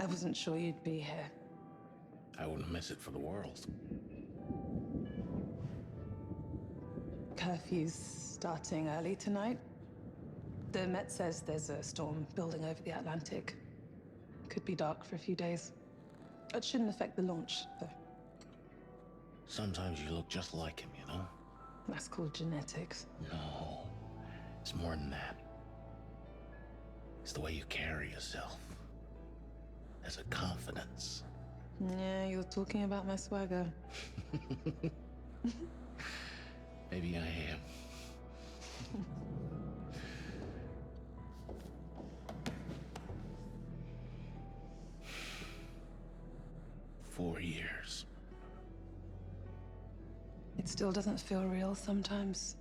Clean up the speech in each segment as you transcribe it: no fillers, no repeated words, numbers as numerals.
I wasn't sure you'd be here. I wouldn't miss it for the world. Curfew's starting early tonight. The Met says there's a storm building over the Atlantic. Could be dark for a few days. It shouldn't affect the launch, though. Sometimes you look just like him, you know? That's called genetics. No, it's more than that. It's the way you carry yourself. There's a confidence. Yeah, you're talking about my swagger. Maybe I am. 4 years. It still doesn't feel real sometimes.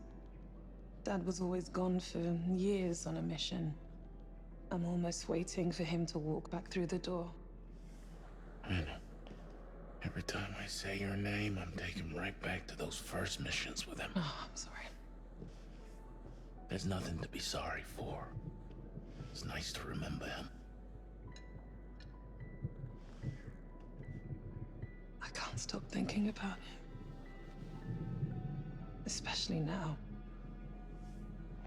Dad was always gone for years on a mission. I'm almost waiting for him to walk back through the door. I know. Every time I say your name, I'm taken right back to those first missions with him. Oh, I'm sorry. There's nothing to be sorry for. It's nice to remember him. I can't stop thinking about him. Especially now.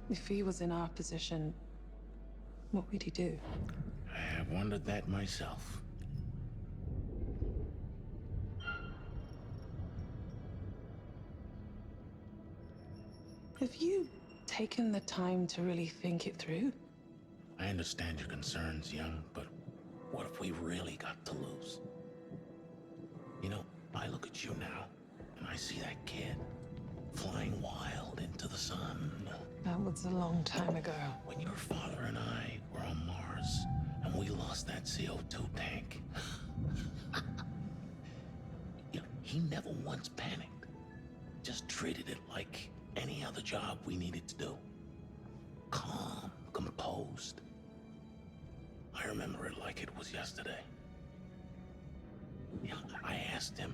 If he was in our position, what would he do? I have wondered that myself. Have you taken the time to really think it through? I understand your concerns, young, but what if we really got to lose? You know, I look at you now, and I see that kid flying wild into the sun. That was a long time ago. When your father and I were on Mars, and we lost that CO2 tank. You know, he never once panicked. Just treated it like any other job we needed to do. Calm, composed. I remember it like it was yesterday. You know, I asked him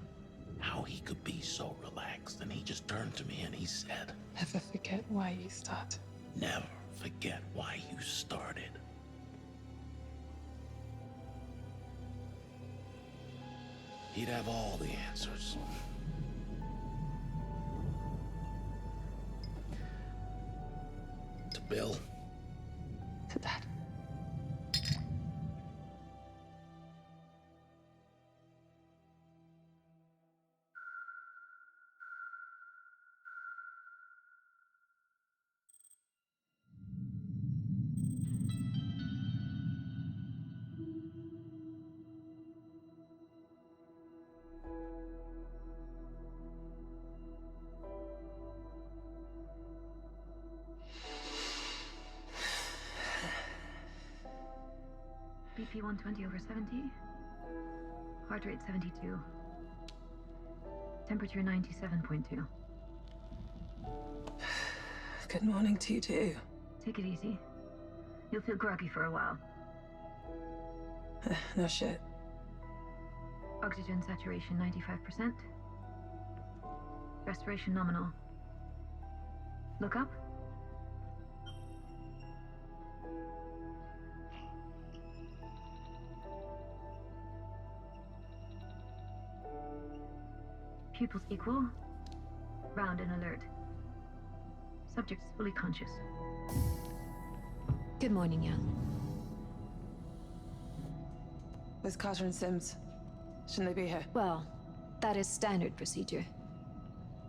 how he could be so relaxed, and he just turned to me and he said, Never forget why you start. never forget why you started. He'd have all the answers. To Bill. To Dad. BP 120/70. Heart rate 72. Temperature 97.2. Good morning to you too. Take it easy. You'll feel groggy for a while. No shit. Oxygen saturation 95%. Respiration nominal. Look up. Pupils equal. Round and alert. Subject is fully conscious. Good morning, young. Where's Carter and Sims? Shouldn't they be here? Well, that is standard procedure.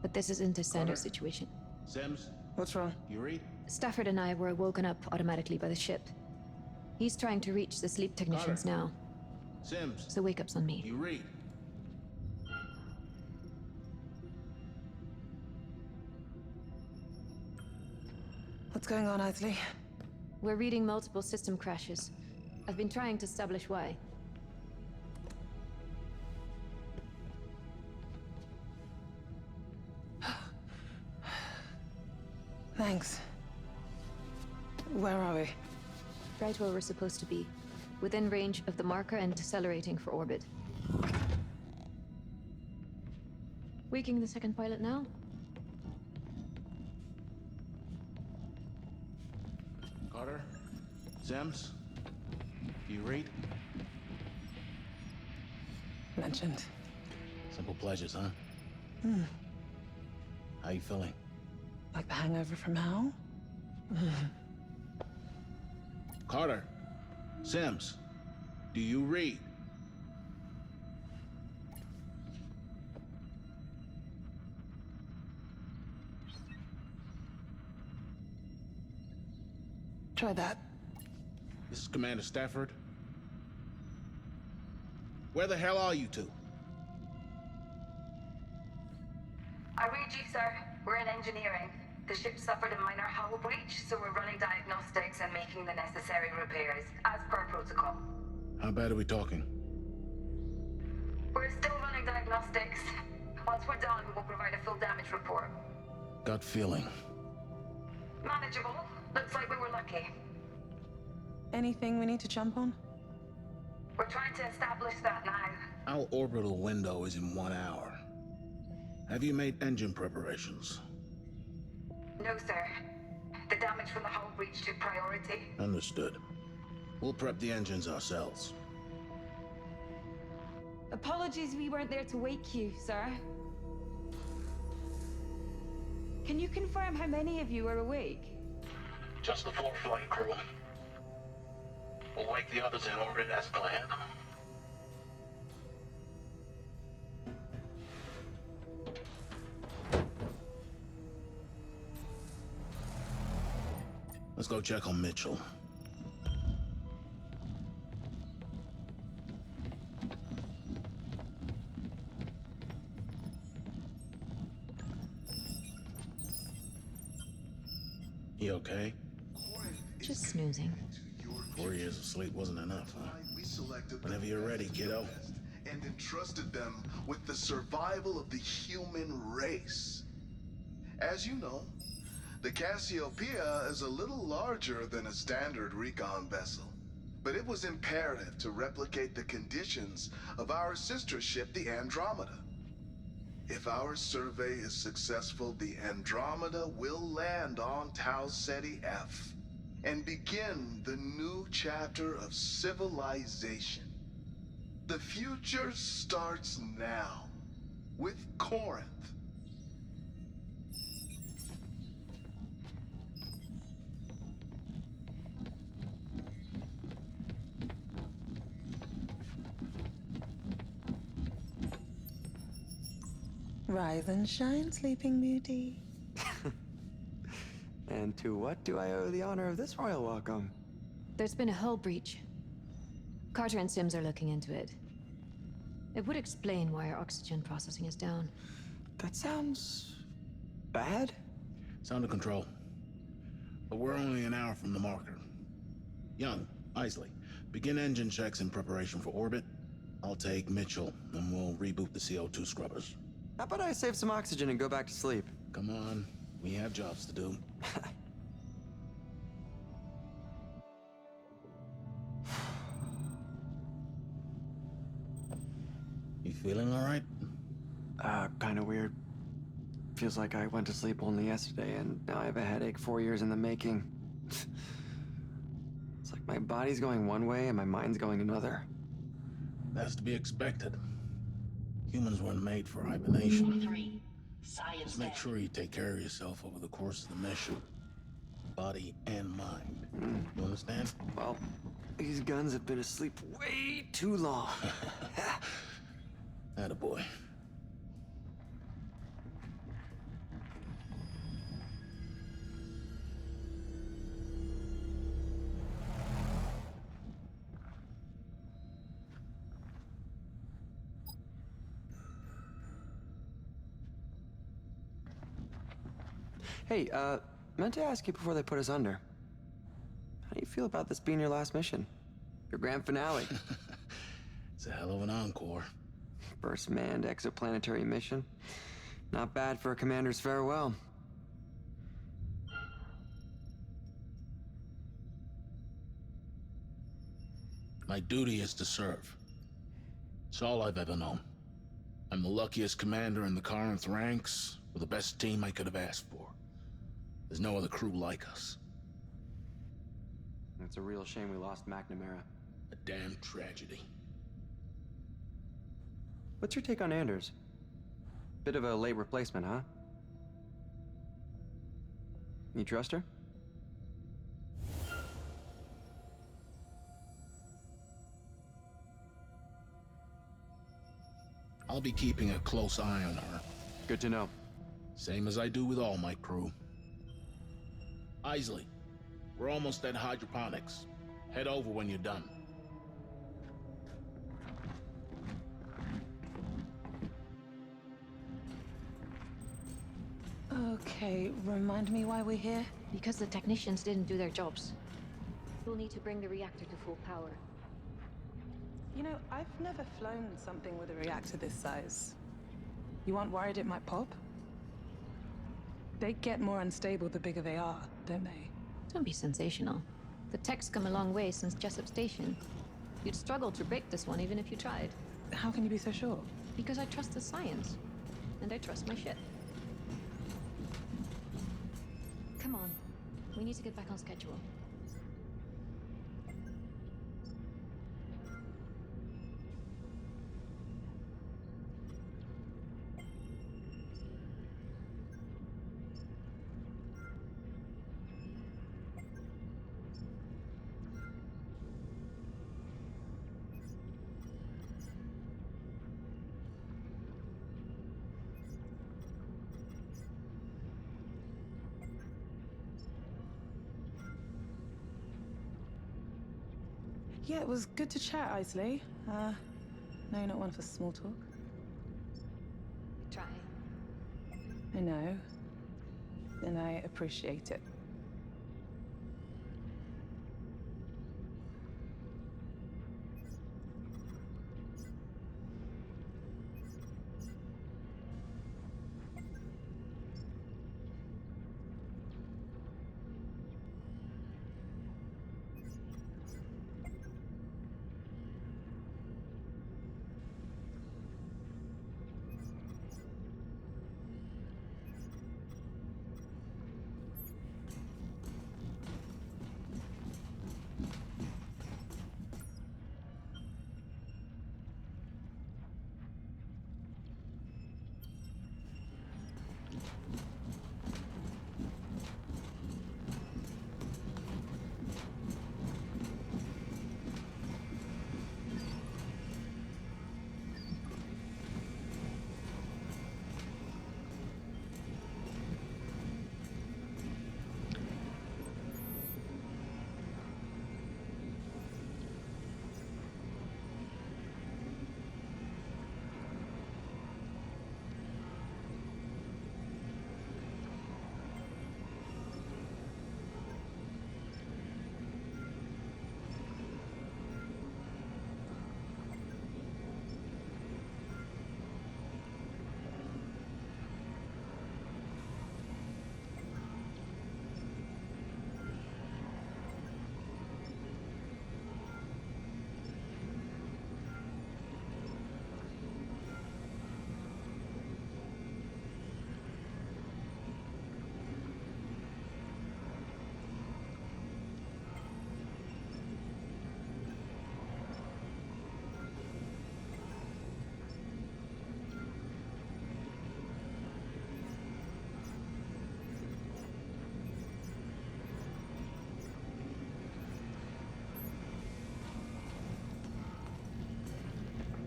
But this isn't a standard Carter. situation. Sims, What's wrong? you read? Stafford and I were woken up automatically by the ship. He's trying to reach the sleep technicians Carter. now, Sims, so wake-up's on me. you read? What's going on, Isley? We're reading multiple system crashes. I've been trying to establish why. Thanks. Where are we? Right where we're supposed to be. Within range of the marker and decelerating for orbit. Waking the second pilot now? Carter? Sims? You read? mentioned. Simple pleasures, huh? How you feeling? Like the hangover from hell? Carter, Sims, do you read? Try that. This is Commander Stafford. Where the hell are you two? I read you, sir. We're in engineering. The ship suffered a minor hull breach, so we're running diagnostics and making the necessary repairs, as per protocol. How bad are we talking? We're still running diagnostics. Once we're done, we'll provide a full damage report. Gut feeling. Manageable. Looks like we were lucky. Anything we need to jump on? We're trying to establish that now. Our orbital window is in 1 hour. Have you made engine preparations? No, sir. The damage from the hull breach took priority. Understood. We'll prep the engines ourselves. Apologies we weren't there to wake you, sir. Can you confirm how many of you are awake? Just the 4 flight crew. We'll wake the others in orbit as planned. Let's go check on Mitchell. You okay? Just snoozing. 4 years of sleep wasn't enough, huh? Whenever you're ready, kiddo. And entrusted them with the survival of the human race. As you know, the Cassiopeia is a little larger than a standard recon vessel, but it was imperative to replicate the conditions of our sister ship, the Andromeda. If our survey is successful, the Andromeda will land on Tau Ceti F and begin the new chapter of civilization. The future starts now, with Corinth. Rise and shine, Sleeping Beauty. And to what do I owe the honor of this royal welcome? There's been a hull breach. Carter and Sims are looking into it. It would explain why our oxygen processing is down. That sounds bad. It's under control. But we're only an hour from the marker. Young, Isley, begin engine checks in preparation for orbit. I'll take Mitchell, and we'll reboot the CO2 scrubbers. How about I save some oxygen and go back to sleep? Come on, we have jobs to do. You feeling all right? Kinda weird. Feels like I went to sleep only yesterday, and now I have a headache 4 years in the making. It's like my body's going one way and my mind's going another. That's to be expected. Humans weren't made for hibernation. Just make sure you take care of yourself over the course of the mission. Body and mind. You understand? Well, these guns have been asleep way too long. Attaboy. Hey, meant to ask you before they put us under. How do you feel about this being your last mission? Your grand finale? It's a hell of an encore. First manned exoplanetary mission. Not bad for a commander's farewell. My duty is to serve. It's all I've ever known. I'm the luckiest commander in the Corinth ranks, with the best team I could have asked for. There's no other crew like us. It's a real shame we lost McNamara. A damn tragedy. What's your take on Anders? Bit of a late replacement, huh? You trust her? I'll be keeping a close eye on her. Good to know. Same as I do with all my crew. Isley, we're almost at hydroponics. Head over when you're done. Okay, remind me why we're here? Because the technicians didn't do their jobs. We'll need to bring the reactor to full power. You know, I've never flown something with a reactor this size. You aren't worried it might pop? They get more unstable the bigger they are, don't they? Don't be sensational. The tech's come a long way since Jessup Station. You'd struggle to break this one even if you tried. How can you be so sure? Because I trust the science. And I trust my ship. Come on. We need to get back on schedule. Yeah, it was good to chat, Isley. No, you're not one for small talk. Try. I know. And I appreciate it.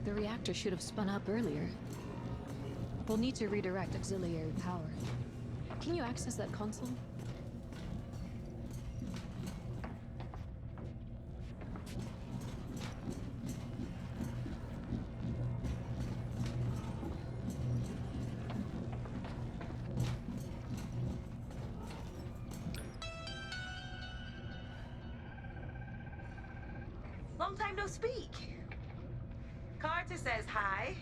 The reactor should have spun up earlier. We'll need to redirect auxiliary power. Can you access that console? Long time no speak. Carter says hi.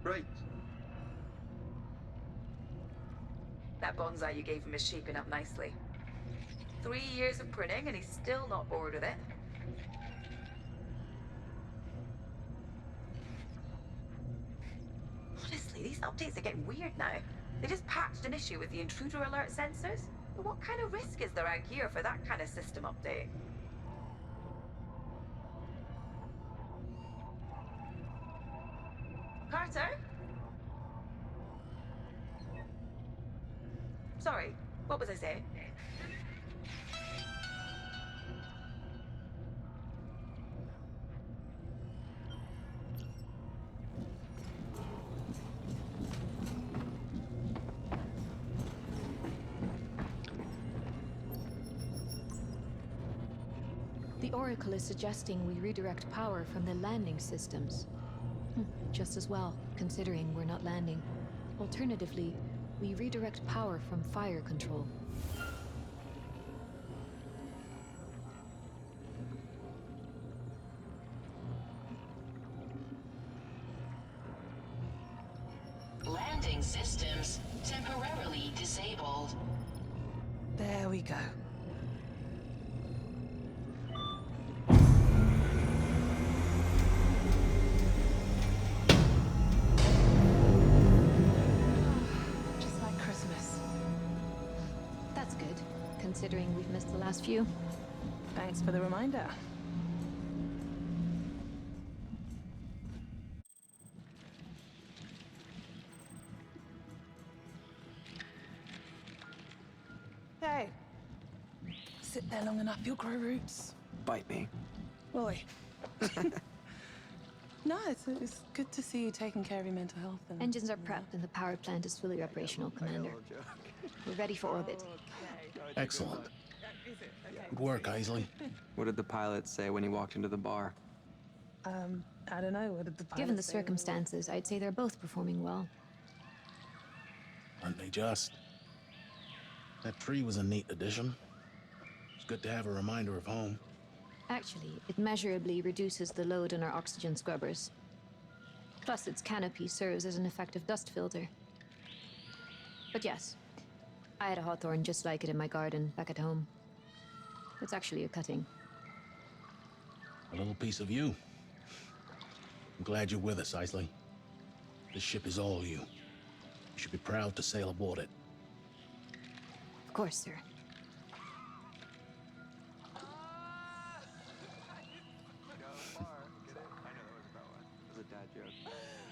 Right. That bonsai you gave him is shaping up nicely. 3 years of pruning and he's still not bored with it. Honestly, these updates are getting weird now. They just patched an issue with the intruder alert sensors. What kind of risk is there out here for that kind of system update? better? Sorry, what was I saying? The Oracle is suggesting we redirect power from the landing systems. Just as well, considering we're not landing. Alternatively, we redirect power from fire control. Landing systems temporarily disabled. There we go. Just like Christmas. That's good, considering we've missed the last few. Thanks for the reminder. Hey. Sit there long enough, you'll grow roots. Bite me. Oi. No, it's good to see you taking care of your mental health. And, Engines are prepped and the power plant is fully operational, Commander. We're ready for orbit. Excellent. Good work, Isley. What did the pilot say when he walked into the bar? I don't know, what did the pilot Given the say? circumstances, I'd say they're both performing well. Aren't they just? That tree was a neat addition. It's good to have a reminder of home. Actually, it measurably reduces the load on our oxygen scrubbers. Plus, its canopy serves as an effective dust filter. But yes, I had a hawthorn just like it in my garden back at home. It's actually a cutting. A little piece of you. I'm glad you're with us, Isley. This ship is all you. You should be proud to sail aboard it. Of course, sir.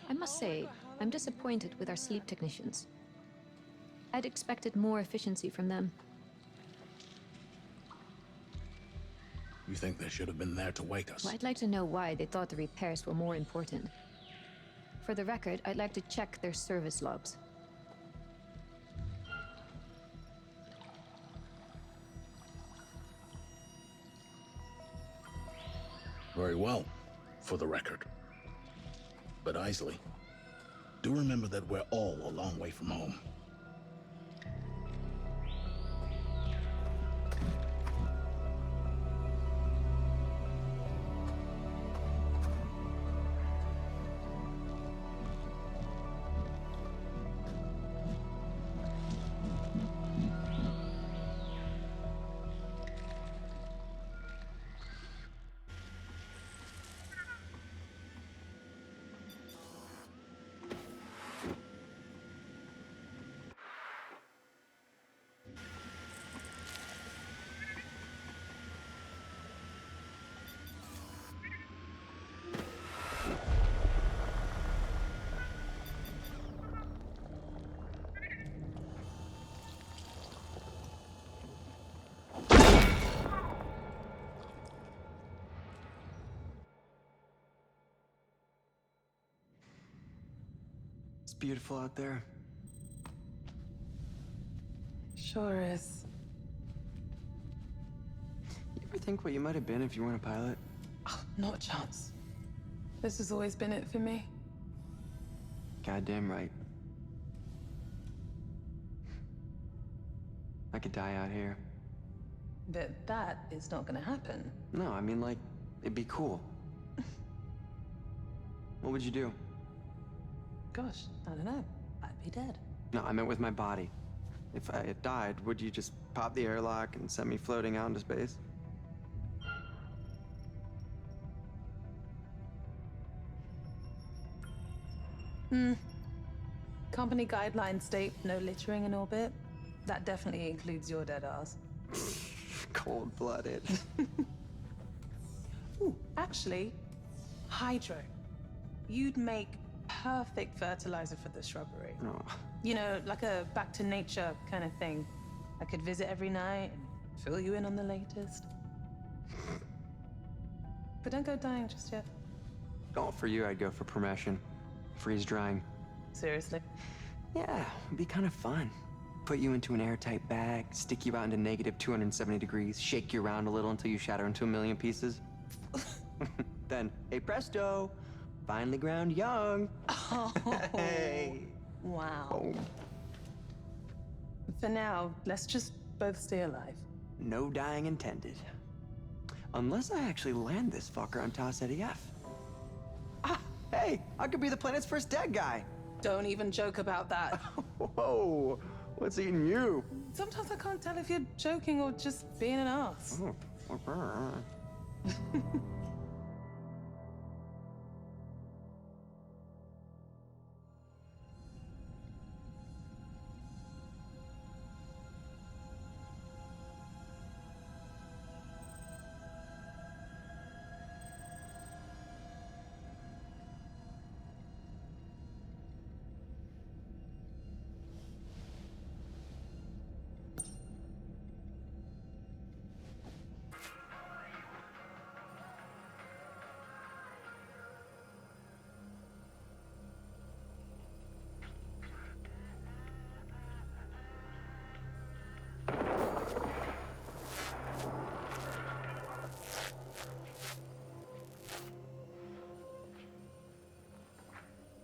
I must say, I'm disappointed with our sleep technicians. I'd expected more efficiency from them. You think they should have been there to wake us? Well, I'd like to know why they thought the repairs were more important. For the record, I'd like to check their service logs. Very well, for the record. But Isley, do remember that we're all a long way from home. It's beautiful out there. Sure is. You ever think what you might have been if you weren't a pilot? Oh, not a chance. This has always been it for me. Goddamn right. I could die out here. But that is not gonna happen. No, I mean, like, it'd be cool. What would you do? Gosh, I don't know. I'd be dead. No, I meant with my body. If I had died, would you just pop the airlock and send me floating out into space? Company guidelines state no littering in orbit. That definitely includes your dead ass. Cold-blooded. Ooh, actually, Hydro. You'd make perfect fertilizer for the shrubbery. No. You know, like a back to nature kind of thing. I could visit every night and fill you in on the latest. But don't go dying just yet. Oh, for you, I'd go for permission. Freeze drying. Seriously. Yeah, it'd be kind of fun. Put you into an airtight bag, stick you out into negative 270 degrees, shake you around a little until you shatter into a million pieces. Then, hey presto, finally ground young. Oh, Hey. wow. Boom. For now, let's just both stay alive. No dying intended. Unless I actually land this fucker on Taos Eddie F. Ah, hey, I could be the planet's first dead guy. Don't even joke about that. Whoa, what's eating you? Sometimes I can't tell if you're joking or just being an ass. Oh.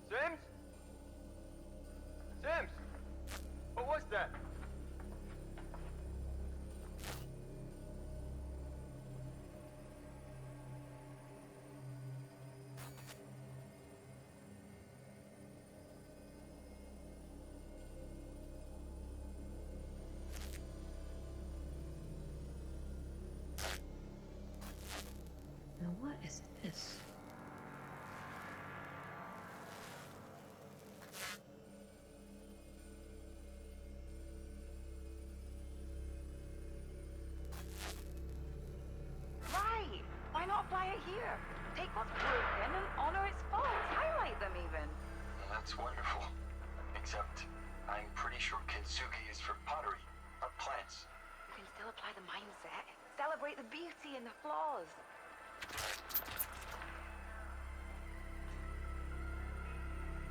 Sims! What was that? Now what is this? Right! Why not fly it here? Take what's broken and honor its faults. Highlight them even. Well, that's wonderful. Except, I'm pretty sure kintsugi is for pottery, not plants. You can still apply the mindset. Celebrate the beauty and the flaws.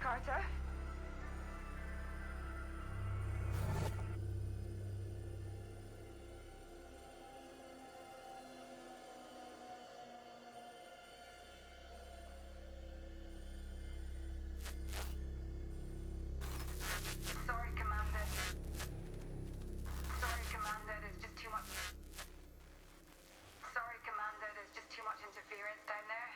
Carter? Sorry, Commander. Sorry, Commander, there's just too much... Sorry, Commander, there's just too much interference down there.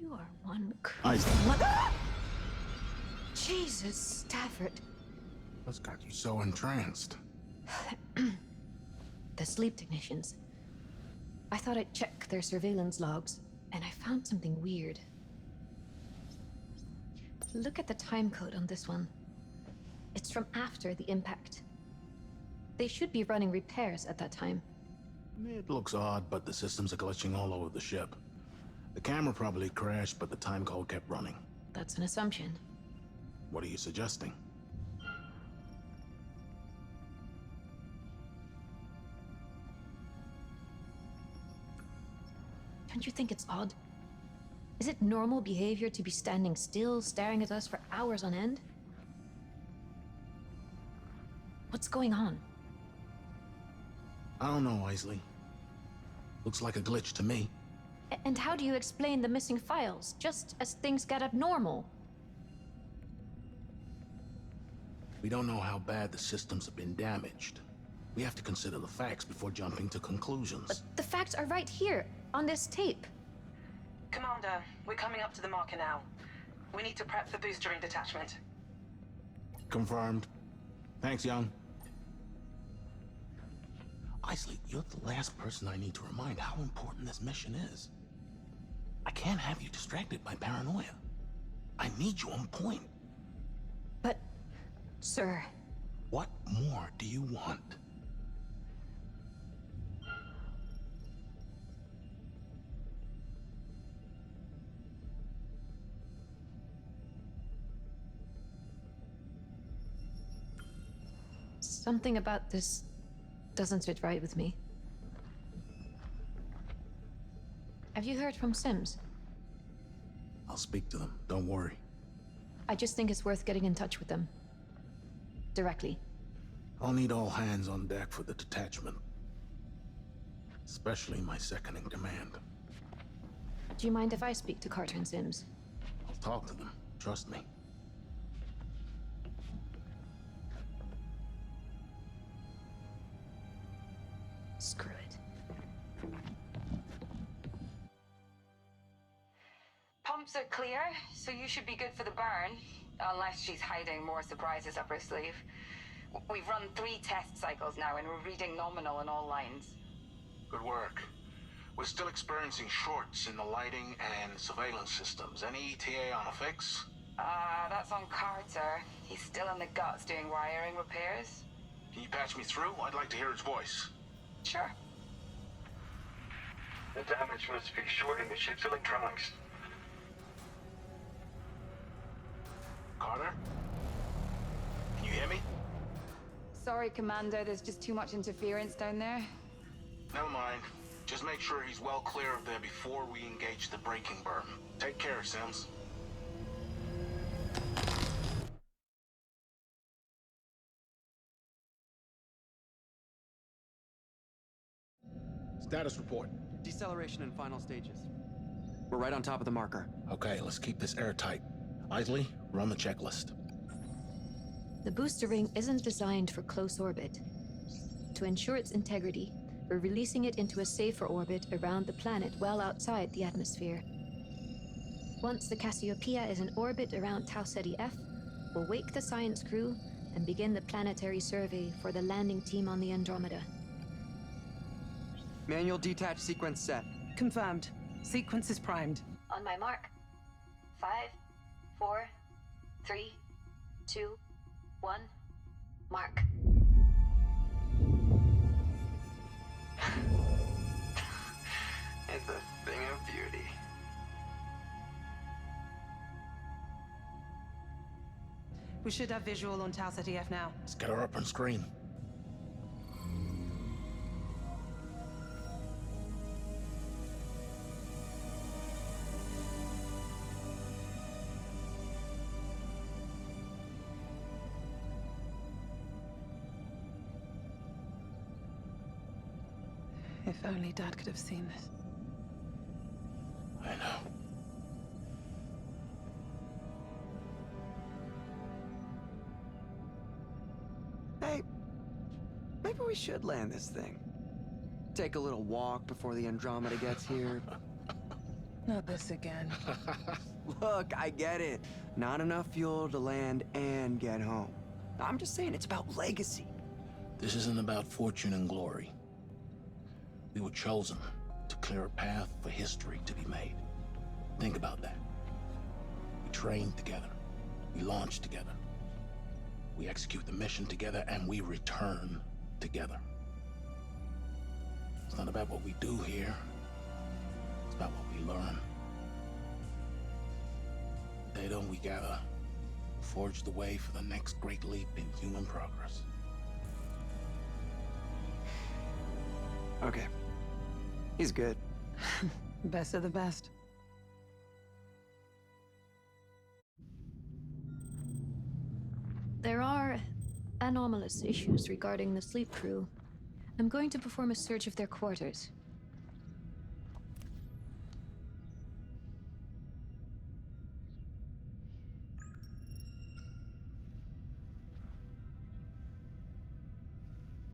You are one I- Jesus, Stafford. What's got you so entranced? The sleep technicians. I thought I'd check their surveillance logs. And I found something weird. Look at the time code on this one. It's from after the impact. They should be running repairs at that time. It looks odd, but the systems are glitching all over the ship. The camera probably crashed, but the time code kept running. That's an assumption. What are you suggesting? Don't you think it's odd? Is it normal behavior to be standing still, staring at us for hours on end? What's going on? I don't know, Isley. Looks like a glitch to me. And how do you explain the missing files, just as things get abnormal? We don't know how bad the systems have been damaged. We have to consider the facts before jumping to conclusions. But the facts are right here, on this tape. Commander, we're coming up to the marker now. We need to prep for boostering detachment. Confirmed. Thanks, Young. Isley, you're the last person I need to remind how important this mission is. I can't have you distracted by paranoia. I need you on point. But, sir... What more do you want? Something about this doesn't sit right with me. Have you heard from Sims? I'll speak to them, don't worry. I just think it's worth getting in touch with them. Directly. I'll need all hands on deck for the detachment. Especially my second in command. Do you mind if I speak to Carter and Sims? I'll talk to them, trust me. Screw it. Pumps are clear, so you should be good for the burn. Unless she's hiding more surprises up her sleeve. We've run 3 test cycles now, and we're reading nominal in all lines. Good work. We're still experiencing shorts in the lighting and surveillance systems. Any ETA on a fix? That's on Carter. He's still in the guts doing wiring repairs. Can you patch me through? I'd like to hear his voice. Sure. The damage must be shorting the ship's electronics. Carter? Can you hear me? Sorry, Commander, there's just too much interference down there. Never mind. Just make sure he's well clear of there before we engage the braking burn. Take care, Sims. Status report. Deceleration in final stages. We're right on top of the marker. Okay, let's keep this airtight. Isley, run the checklist. The booster ring isn't designed for close orbit. To ensure its integrity, we're releasing it into a safer orbit around the planet well outside the atmosphere. Once the Cassiopeia is in orbit around Tau Ceti F, we'll wake the science crew and begin the planetary survey for the landing team on the Andromeda. Manual detach sequence set. Confirmed. Sequence is primed. On my mark. 5, 4, 3, 2, 1. Mark. It's a thing of beauty. We should have visual on Tau Ceti F now. Let's get her up on screen. If only Dad could have seen this. I know. Hey, maybe we should land this thing. Take a little walk before the Andromeda gets here. Not this again. Look, I get it. Not enough fuel to land and get home. I'm just saying it's about legacy. This isn't about fortune and glory. We were chosen to clear a path for history to be made. Think about that. We train together. We launch together. We execute the mission together, and we return together. It's not about what we do here. It's about what we learn. Data, we gotta forge the way for the next great leap in human progress. Okay. He's good. Best of the best. There are anomalous issues regarding the sleep crew. I'm going to perform a search of their quarters.